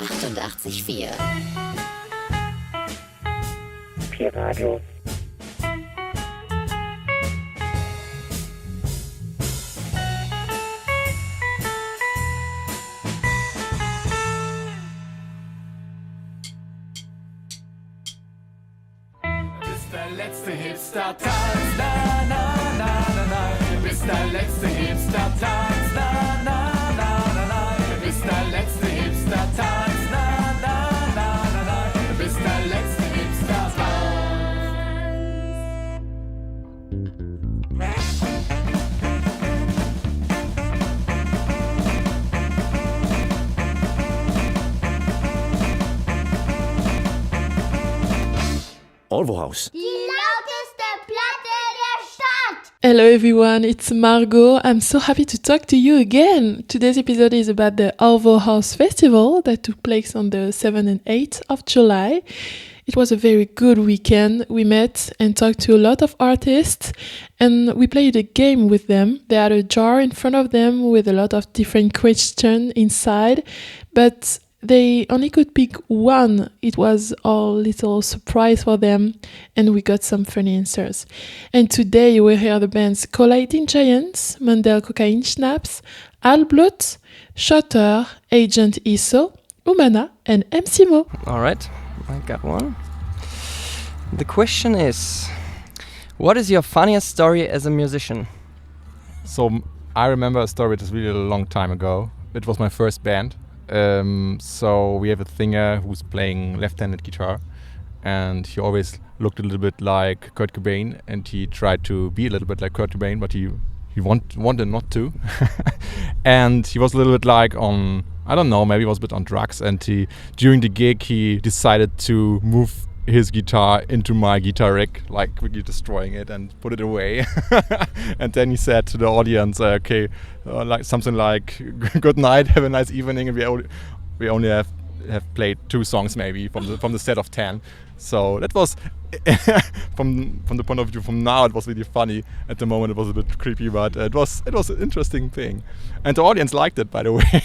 88,4 Pi-Radio. Der letzte Hipster-Tanz, na, na, na, na, na. Du bist der letzte Hipster-Tanz, na, na, na, na, na. Du bist der letzte Hipster-Tanz, na, na, na, na, na. Du bist der letzte Hipster-Tanz. ORWOhaus. Die lauteste Platte der Stadt! Hello everyone, it's Margot. I'm so happy to talk to you again. Today's episode is about the ORWOhaus festival that took place on the 7th and 8th of July. It was a very good weekend. We met and talked to a lot of artists and we played a game with them. They had a jar in front of them with a lot of different questions inside, but they only could pick one. It was our little surprise for them, and we got some funny answers. And today you will hear the bands Colliding Giants, Mandel Cocaine Schnapps, Alblut, Schotter, Agent ISO, Umana, and MC Mo. All right, I got one. The question is, what is your funniest story as a musician? So I remember a story that's really a long time ago. It was my first band. So we have a singer who's playing left-handed guitar, and he always looked a little bit like Kurt Cobain, and he tried to be a little bit like Kurt Cobain, but he wanted not to. And he was a little bit like on, I don't know, maybe he was a bit on drugs, and during the gig he decided to move his guitar into my guitar rack, like quickly destroying it and put it away. And then he said to the audience, okay, like something like, good night, have a nice evening, and we only have played 2 songs maybe from the set of 10. So that was from the point of view from now, it was really funny. At the moment it was a bit creepy, but it was an interesting thing, and the audience liked it, by the way.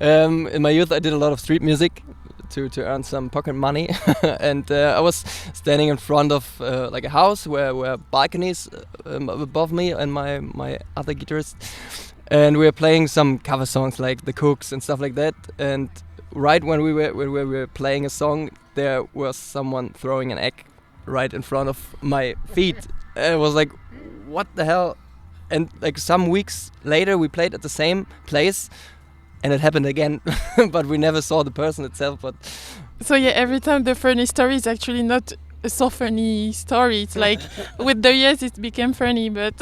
In my youth I did a lot of street music to earn some pocket money. And I was standing in front of like a house where balconies above me and my other guitarist, and we were playing some cover songs like The Cooks and stuff like that. And right when we were playing a song, there was someone throwing an egg right in front of my feet. And it was like, what the hell? And like some weeks later we played at the same place, and it happened again. But we never saw the person itself. But So yeah, every time the funny story is actually not a so funny story. It's like with the years it became funny, but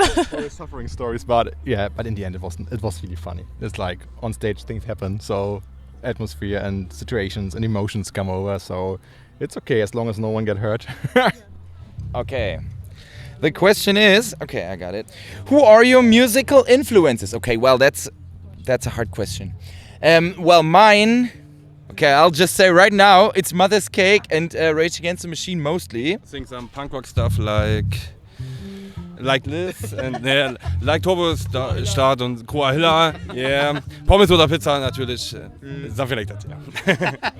Suffering stories, but in the end it was really funny. It's like on stage things happen, so atmosphere and situations and emotions come over, so it's okay as long as no one get hurt. Okay. The question is, okay, I got it. Who are your musical influences? Okay, well, that's a hard question. Well, mine, okay, I'll just say right now, it's Mother's Cake and Rage Against the Machine mostly. Sing some punk rock stuff like Liz and like Turbo Start und Coahilla. Yeah. Pommes oder Pizza natürlich. Something like that, yeah.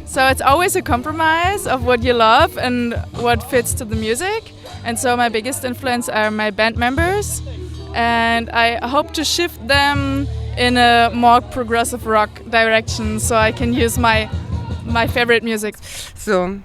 So it's always a compromise of what you love and what fits to the music. And so my biggest influence are my band members. And I hope to shift them in a more progressive rock direction so I can use my favorite music. So,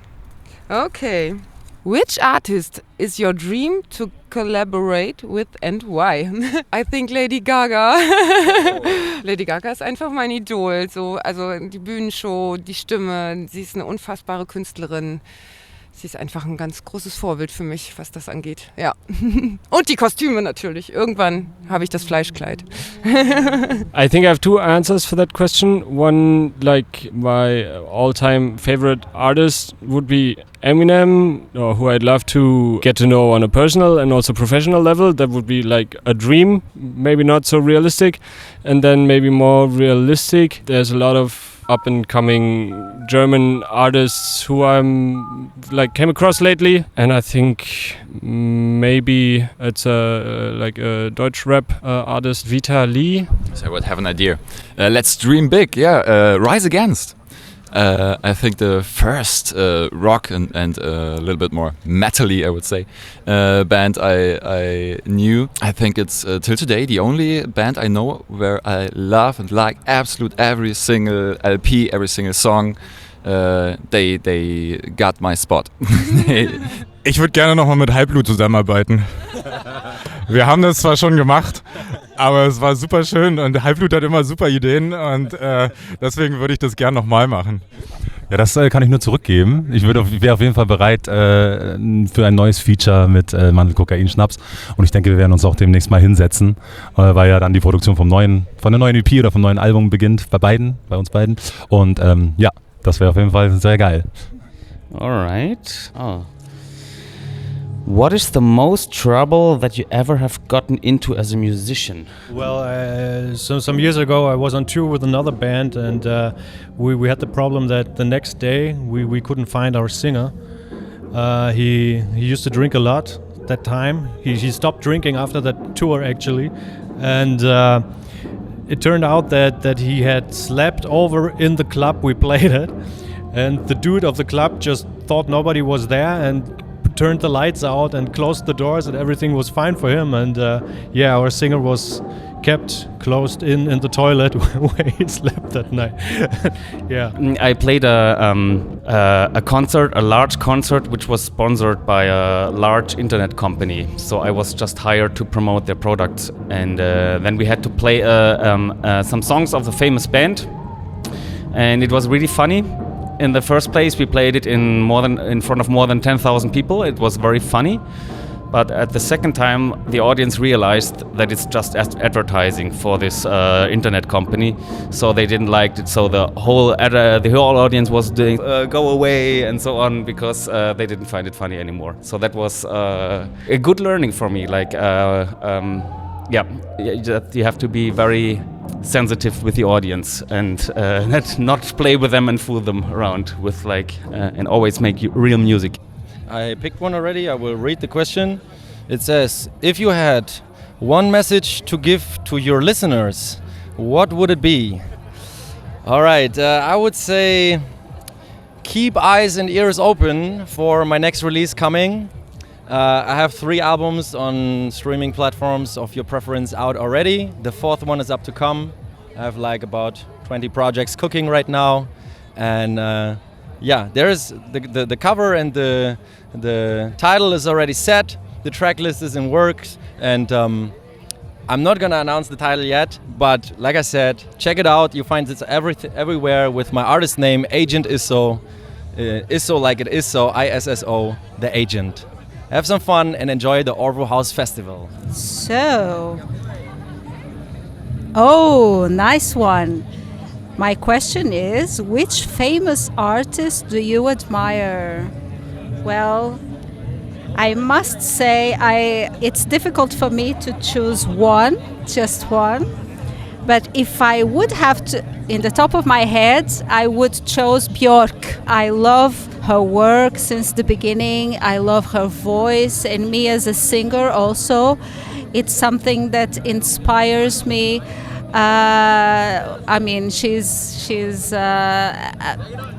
okay. Which artist is your dream to collaborate with and why? I think Lady Gaga. Lady Gaga ist einfach mein Idol. So, also die Bühnenshow, die Stimme, sie ist eine unfassbare Künstlerin. Sie ist einfach ein ganz großes Vorbild für mich, was das angeht. Ja. Und die Kostüme natürlich. Irgendwann habe ich das Fleischkleid. I think I have 2 answers for that question. One, like my all-time favorite artist would be Eminem, who I'd love to get to know on a personal and also professional level. That would be like a dream, maybe not so realistic. And then maybe more realistic, there's a lot of up and coming German artists who I'm came across lately, and I think maybe it's a Deutsch rap artist, Vita Lee. So I would have an idea. Let's dream big. Yeah, Rise Against. I think the first rock and a little bit more metal-y, I would say, band I knew. I think it's till today the only band I know where I love and like absolute every single LP, every single song. They got my spot. Ich würde gerne nochmal mit Halbblut zusammenarbeiten. Wir haben das zwar schon gemacht, aber es war super schön und Halbblut hat immer super Ideen und deswegen würde ich das gerne nochmal machen. Ja, das kann ich nur zurückgeben. Ich wäre auf jeden Fall bereit für ein neues Feature mit Mandel-Kokain-Schnaps und ich denke, wir werden uns auch demnächst mal hinsetzen, weil ja dann die Produktion von der neuen EP oder vom neuen Album beginnt, bei uns beiden und ja, das wäre auf jeden Fall sehr geil. Alright. Oh. What is the most trouble that you ever have gotten into as a musician? Well, some years ago I was on tour with another band and we had the problem that the next day we couldn't find our singer. He used to drink a lot that time. He stopped drinking after that tour actually, and it turned out that he had slept over in the club we played at, and the dude of the club just thought nobody was there and turned the lights out and closed the doors and everything was fine for him, and yeah, our singer was kept closed in the toilet where he slept that night. Yeah. I played a concert, a large concert, which was sponsored by a large internet company. So I was just hired to promote their products, and then we had to play some songs of the famous band, and it was really funny. In the first place, we played it in front of more than 10,000 people. It was very funny. But at the second time, the audience realized that it's just advertising for this internet company, so they didn't like it. So the whole audience was doing "go away" and so on because they didn't find it funny anymore. So that was a good learning for me. You have to be very sensitive with the audience and not play with them and fool them around with and always make real music. I picked one already. I will read the question. It says, if you had one message to give to your listeners, what would it be? All right, I would say keep eyes and ears open for my next release coming. I have 3 albums on streaming platforms of your preference out already. The 4th one is up to come. I have about 20 projects cooking right now. And yeah, there's the cover and the title is already set. The track list is in works, and I'm not gonna announce the title yet, but like I said, check it out. You find it everywhere with my artist name, Agent Isso. Isso like it is so, ISSO, the Agent. Have some fun and enjoy the ORWOhaus Festival. So, oh, nice one. My question is, which famous artist do you admire? Well, I must say it's difficult for me to choose one, just one. But if I would have to, in the top of my head, I would choose Björk. I love her work since the beginning. I love her voice, and me as a singer also. It's something that inspires me. I mean, she's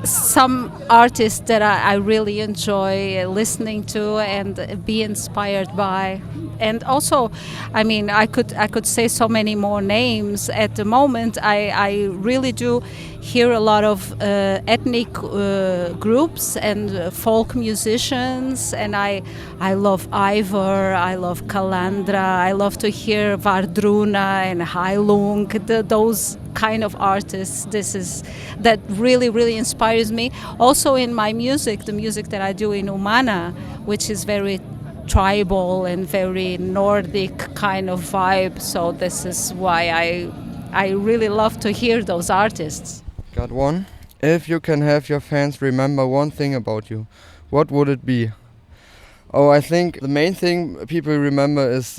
some artist that I really enjoy listening to and be inspired by. And also, I mean, I could say so many more names. At the moment, I really do hear a lot of ethnic groups and folk musicians, and I love Ivor, I love Calandra, I love to hear Vardruna and Heilung, those kind of artists. That really inspires me. Also in my music, the music that I do in Umana, which is very tribal and very Nordic kind of vibe. So this is why I really love to hear those artists. Got one. If you can have your fans remember one thing about you, what would it be? Oh, I think the main thing people remember is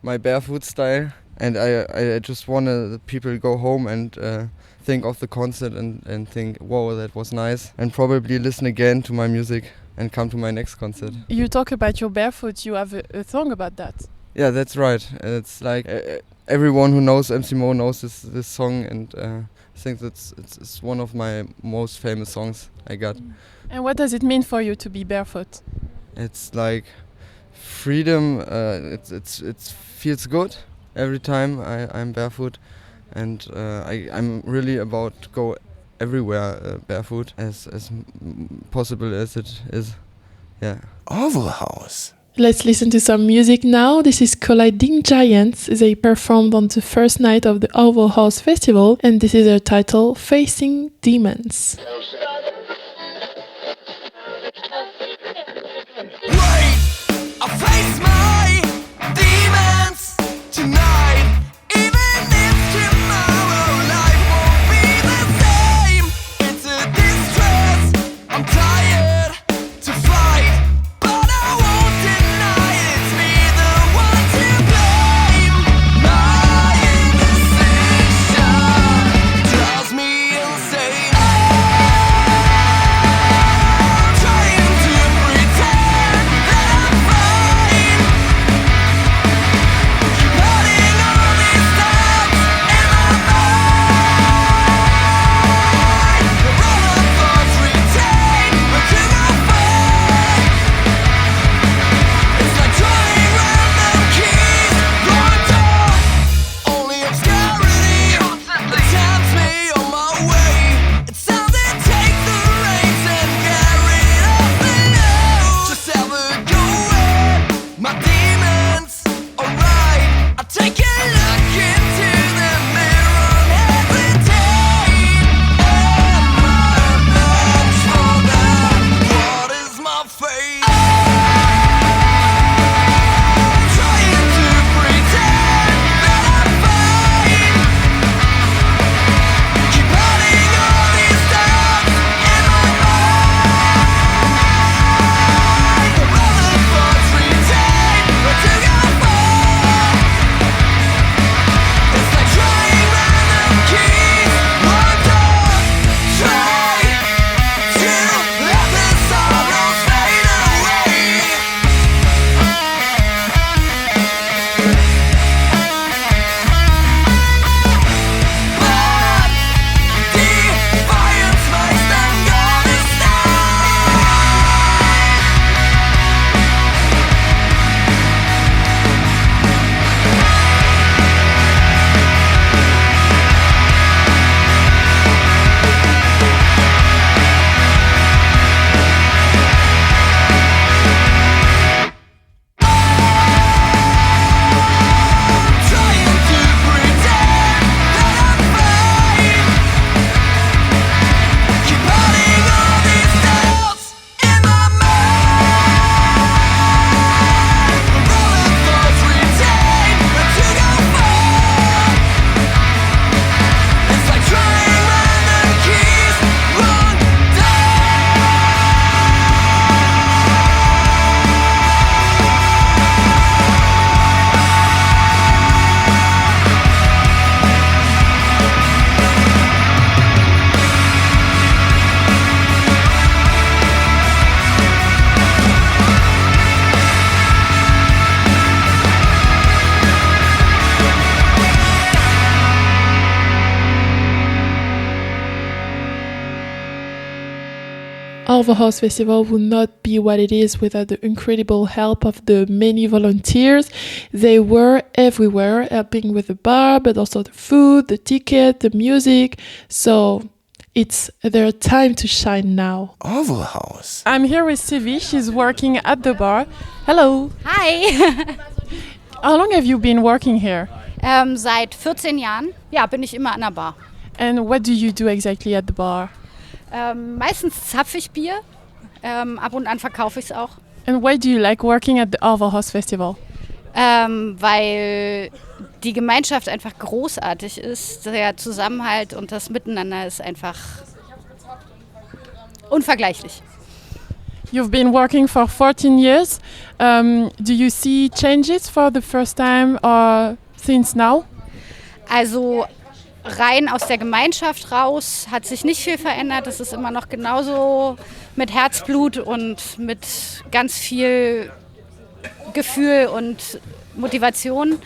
my barefoot style, and I just want people to go home and think of the concert and think, whoa, that was nice, and probably listen again to my music and come to my next concert. You talk about your barefoot. You have a song about that. Yeah, that's right. It's like everyone who knows MC Mo knows this song, and I think it's one of my most famous songs I got. And what does it mean for you to be barefoot? It's like freedom. It feels good every time I'm barefoot, and I'm really about to go everywhere barefoot as possible as it is. Yeah. ORWOhaus. Let's listen to some music now. This is Colliding Giants. They performed on the first night of the ORWOhaus festival, and this is their title, Facing Demons. I face my demons tonight. Even if tomorrow life won't be the same, it's a distress. I'm tired to fight, but I won't deny it's me the one to blame. My indecision drives me insane. I'm trying to pretend that I'm fine. Putting all these thoughts in my mind. Run of thoughts retain, but you go far. It's like trying random keys, wrong door. Only obscurity attempts me on my way. It's time to take the reins and carry off the load. Just have a go at my demons, alright. I take a look into the mirror and hesitate. Am I a match for them? What is my fate? I'm trying to pretend that I'm fine. Keep putting all these thoughts in my mind. The other thoughts retain, but to go far. It's like trying random keys, one door. Try to let the sorrows fade away. But defiance makes them gonna stay. Trying to pretend that I'm fine. Keep putting all these doubts in my mind. All the thoughts retain, but to go far. It's like trying random keys, wrong ORWOhaus Festival would not be what it is without the incredible help of the many volunteers. They were everywhere, helping with the bar, but also the food, the ticket, the music. So it's their time to shine now. ORWOhaus. I'm here with Sivi. She's working at the bar. Hello. Hi. How long have you been working here? Seit 14 Jahren, ja, bin ich immer an der Bar. And what do you do exactly at the bar? Meistens zapfe ich Bier, ab und an verkaufe ich es auch. And why do you like working at the ORWOhaus Festival? Weil die Gemeinschaft einfach großartig ist. Der Zusammenhalt und das Miteinander ist einfach unvergleichlich. You've been working for 14 years. Do you see changes for the first time or since now? Also rein aus der Gemeinschaft raus hat sich nicht viel verändert. Es ist immer noch genauso mit Herzblut und mit ganz viel Gefühl und Motivation.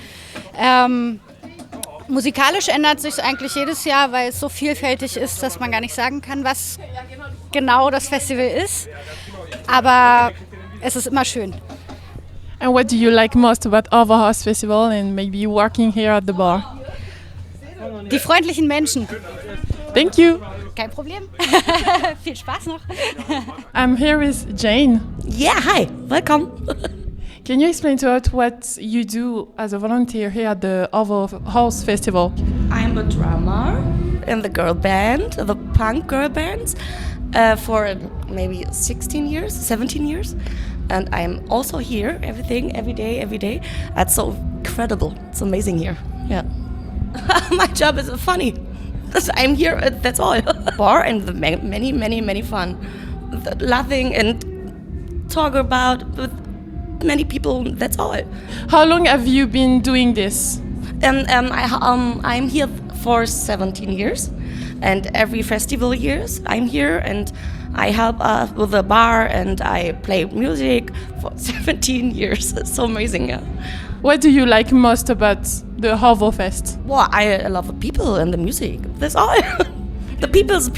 Musikalisch ändert sich eigentlich jedes Jahr, weil es so vielfältig ist, dass man gar nicht sagen kann, was genau das Festival ist. Aber es ist immer schön. And what do you like most about ORWOhaus Festival and maybe working here at the bar? Die freundlichen Menschen. Thank you. Kein Problem. Viel Spaß noch. I'm here with Jane. Yeah, hi. Welcome. Can you explain to us what you do as a volunteer here at the ORWOhaus Festival? I'm a drummer in the girl band, the punk girl bands, for maybe 16 years, 17 years. And I'm also here, every day. That's so incredible. It's amazing here. Yeah. My job is funny. I'm here, that's all. Bar and many fun. Laughing and talk about with many people, that's all. How long have you been doing this? I'm here for 17 years. And every festival years I'm here and I help with the bar and I play music for 17 years. It's so amazing, yeah. What do you like most about the ORWOfest? Well, I love the people and the music. That's all. The people's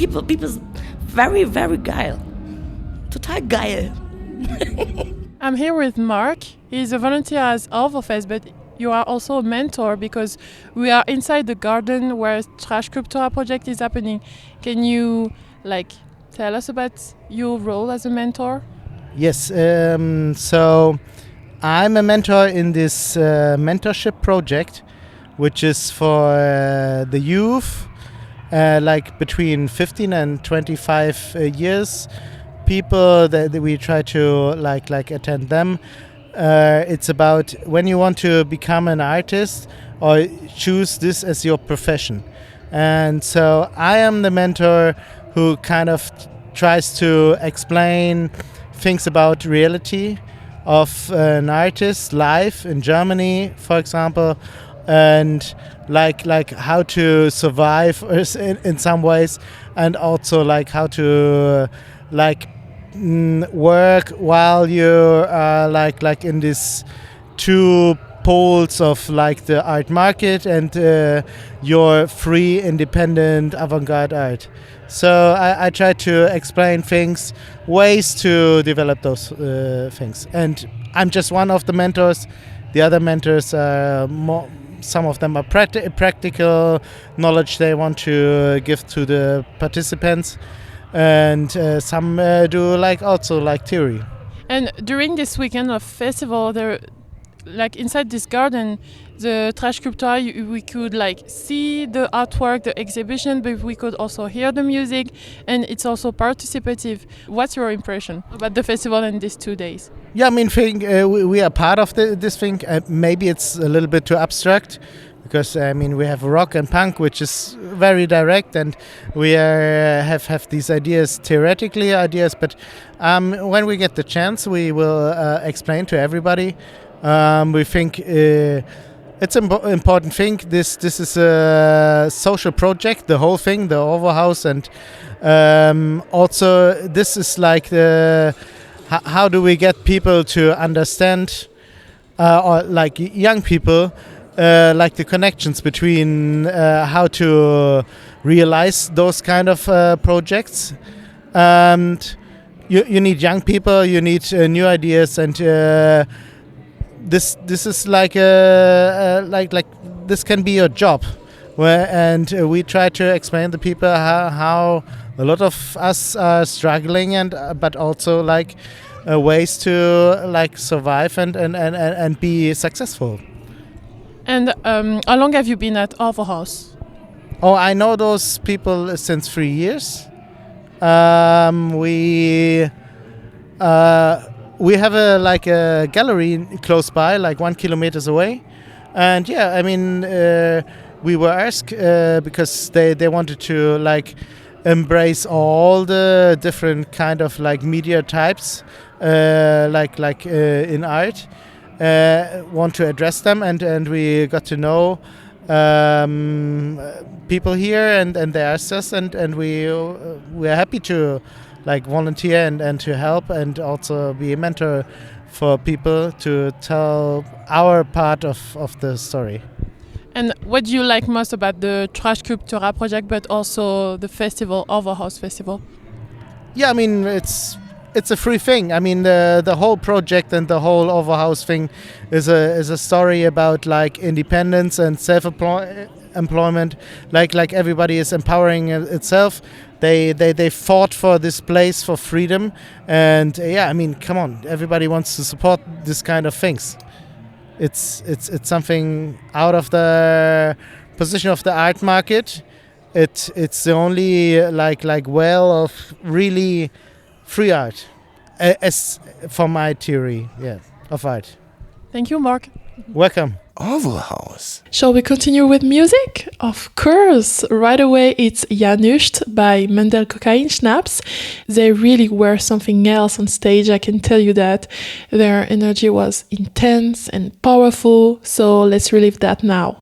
very, very geil. Total geil. I'm here with Mark. He's a volunteer at ORWOfest, but you are also a mentor because we are inside the garden where Trash Sculptura project is happening. Can you tell us about your role as a mentor? Yes, so I'm a mentor in this mentorship project, which is for the youth, between 15 and 25 years, people that we try to attend them. It's about when you want to become an artist or choose this as your profession. And so I am the mentor who kind of tries to explain things about reality of an artist's life in Germany, for example, and like how to survive in some ways, and also how to work while you are in this two poles of the art market and your free, independent, avant-garde art. So I try to explain ways to develop those things. And I'm just one of the mentors. The other mentors are some of them are practical knowledge they want to give to the participants. And some do also theory. And during this weekend of festival, there, inside this garden, the Trash Sculptura, we could see the artwork, the exhibition, but we could also hear the music, and it's also participative. What's your impression about the festival in these 2 days? Yeah, we are part of this thing. Maybe it's a little bit too abstract, because we have rock and punk, which is very direct, and we have these theoretically ideas. But when we get the chance, we will explain to everybody. We think it's an important thing. This is a social project, the whole thing, the ORWOhaus, and also this is how do we get people to understand, or young people. The connections between how to realize those kind of projects. You need young people, you need new ideas, and this is this can be your job. And we try to explain to people how a lot of us are struggling, and but also ways to survive and be successful. And how long have you been at ORWOhaus? Oh, I know those people since 3 years. We have a gallery close by, 1 kilometer away, and we were asked because they wanted to embrace all the different kind of media types, in art. Want to address them, and we got to know people here, and they asked us, and we are happy to like volunteer and to help, and also be a mentor for people to tell our part of the story. And what do you like most about the Trash Sculptura project, but also the festival, ORWOhaus Festival? Yeah, I mean, it's a free thing. I mean, the whole project and the whole ORWOhaus thing is a story about like independence and self-employment. Like everybody is empowering itself. They fought for this place for freedom, and yeah, I mean, come on, everybody wants to support this kind of things. It's something out of the position of the art market. It's the only like well of really free art, as for my theory, of art. Thank you, Mark. Welcome. ORWOhaus. Shall we continue with music? Of course. Right away, it's Ja nicht by Mendel Cocaine Schnapps. They really were something else on stage, I can tell you that. Their energy was intense and powerful, so let's relive that now.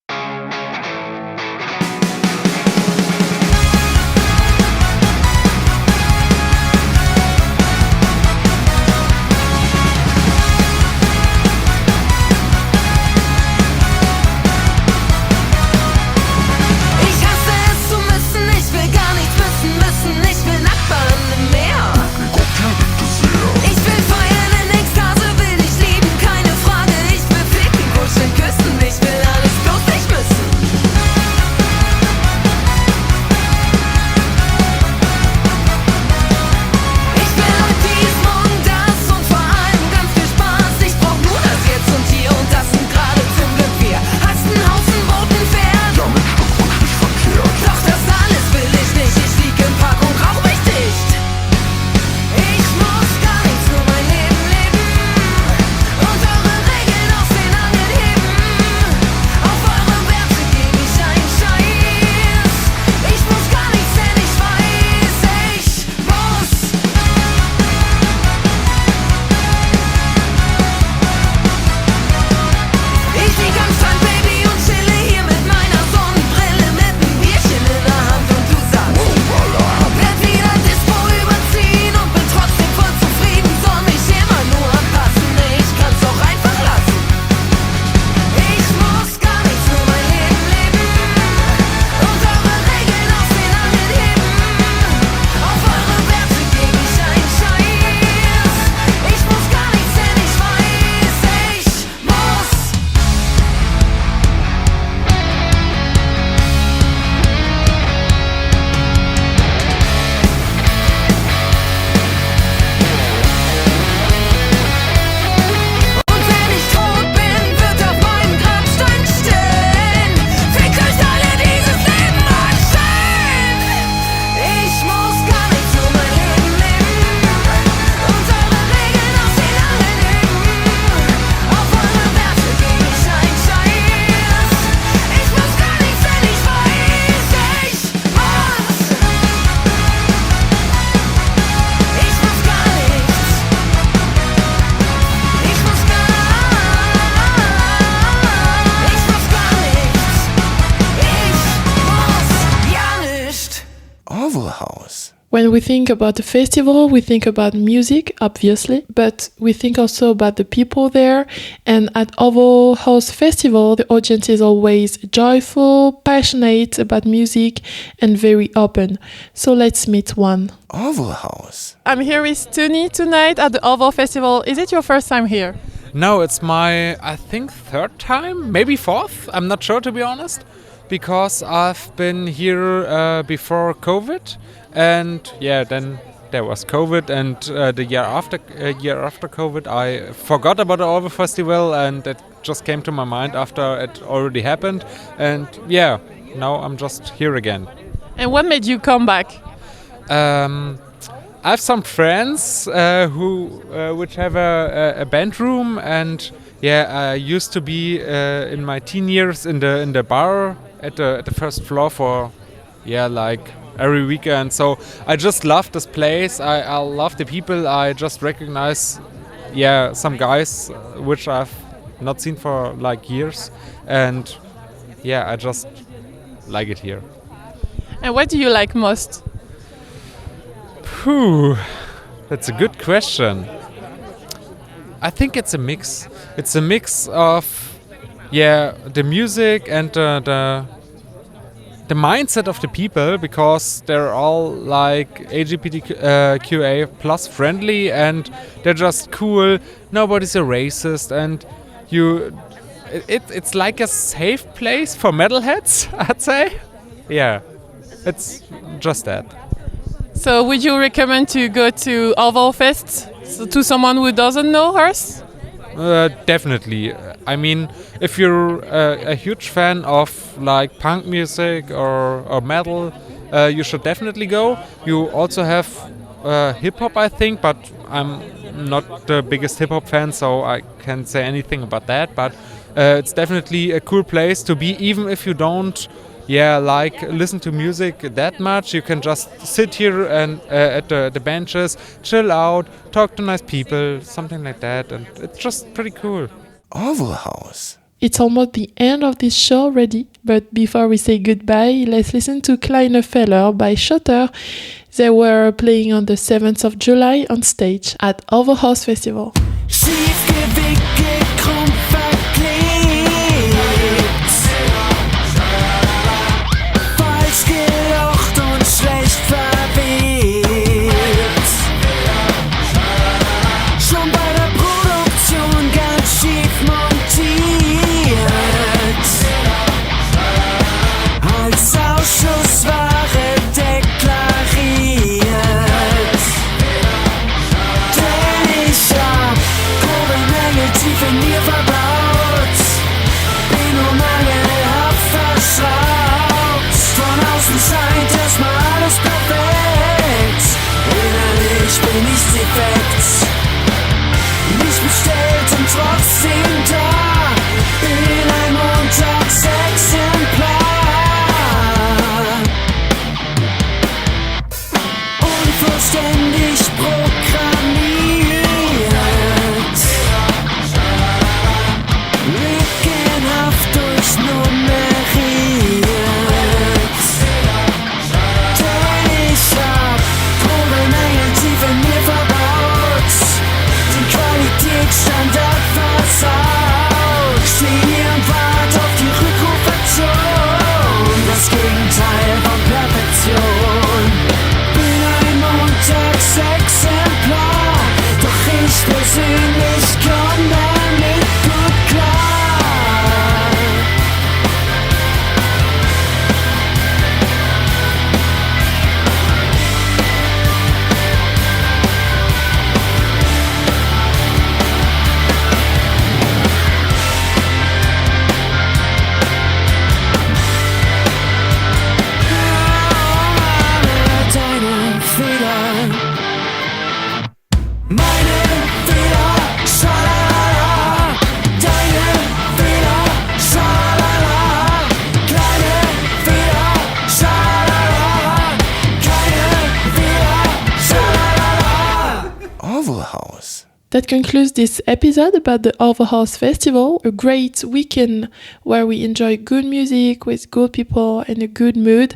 ORWOhaus. When we think about the festival, we think about music, obviously, but we think also about the people there. And at ORWOhaus Festival, the audience is always joyful, passionate about music, and very open. So let's meet one. ORWOhaus. I'm here with Tony tonight at the ORWO Festival. Is it your first time here? No, it's my, I think, third time, maybe fourth. I'm not sure, to be honest, because I've been here before COVID, and yeah, then there was COVID, and the year after COVID, I forgot about the ORWO Festival, and it just came to my mind after it already happened, and yeah, now I'm just here again. And what made you come back? I have some friends which have a band room, and yeah, I used to be in my teen years in the bar at the first floor for like every weekend. So I just love this place. I love the people. I just recognize some guys which I've not seen for like years, and yeah, I just like it here. And what do you like most? Phew, that's a good question. I think it's a mix. It's a mix of, the music and the mindset of the people, because they're all like LGBTQA plus friendly and they're just cool. Nobody's a racist, and it's like a safe place for metalheads, I'd say. Yeah, it's just that. So would you recommend to go to ORWOhaus to someone who doesn't know us? Definitely. I mean, if you're a huge fan of like punk music or metal, you should definitely go. You also have hip hop, I think, but I'm not the biggest hip hop fan, so I can't say anything about that. But it's definitely a cool place to be, even if you don't like listen to music that much. You can just sit here and at the benches, chill out, talk to nice people, something like that, and it's just pretty cool. ORWOhaus. It's almost the end of this show already, but before we say goodbye, let's listen to Kleine Feller by Schotter. They were playing on the 7th of July on stage at ORWOhaus Festival. Nicht bestellt und trotzdem da. Bin ein Montagsexemplar. Unvollständig programmiert. Lückenhaft durchnummeriert. Denn ich hab Problemen tief in mir verbaut. Qualitätsstandard versaut. Steh hier und wart auf die Rückrufaktion. Das Gegenteil von Perfektion. Bin ein Montagsexemplar. Doch ich persönlich komm damit gut klar. ORWOhaus. That concludes this episode about the ORWOhaus Festival, a great weekend where we enjoy good music with good people and a good mood.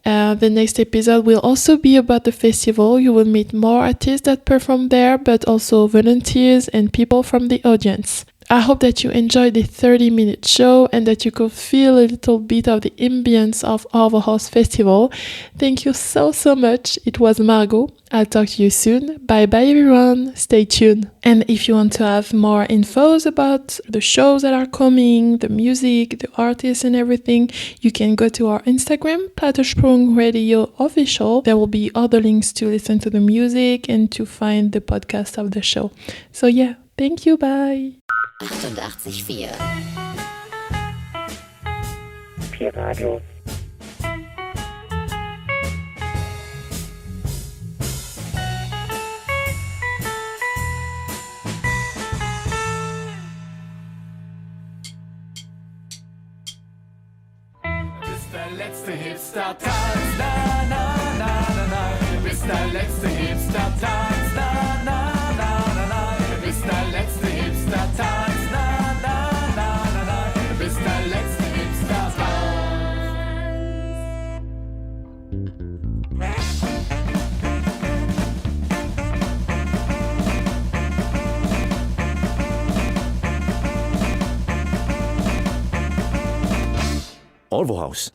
The next episode will also be about the festival. You will meet more artists that perform there, but also volunteers and people from the audience. I hope that you enjoyed the 30-minute show and that you could feel a little bit of the ambience of ORWOhaus Festival. Thank you so much. It was Margot. I'll talk to you soon. Bye bye everyone. Stay tuned. And if you want to have more infos about the shows that are coming, the music, the artists and everything, you can go to our Instagram, Plattensprung Radio Official. There will be other links to listen to the music and to find the podcast of the show. So yeah, thank you. Bye. 88,4 Radio. Bist der letzte Hipster-Tanz, na na na na na. Bist der letzte Hipster-Tanz, na na na na na. Bist der letzte Hipster-Tanz. Bist der letzte Hipster. ORWOhaus.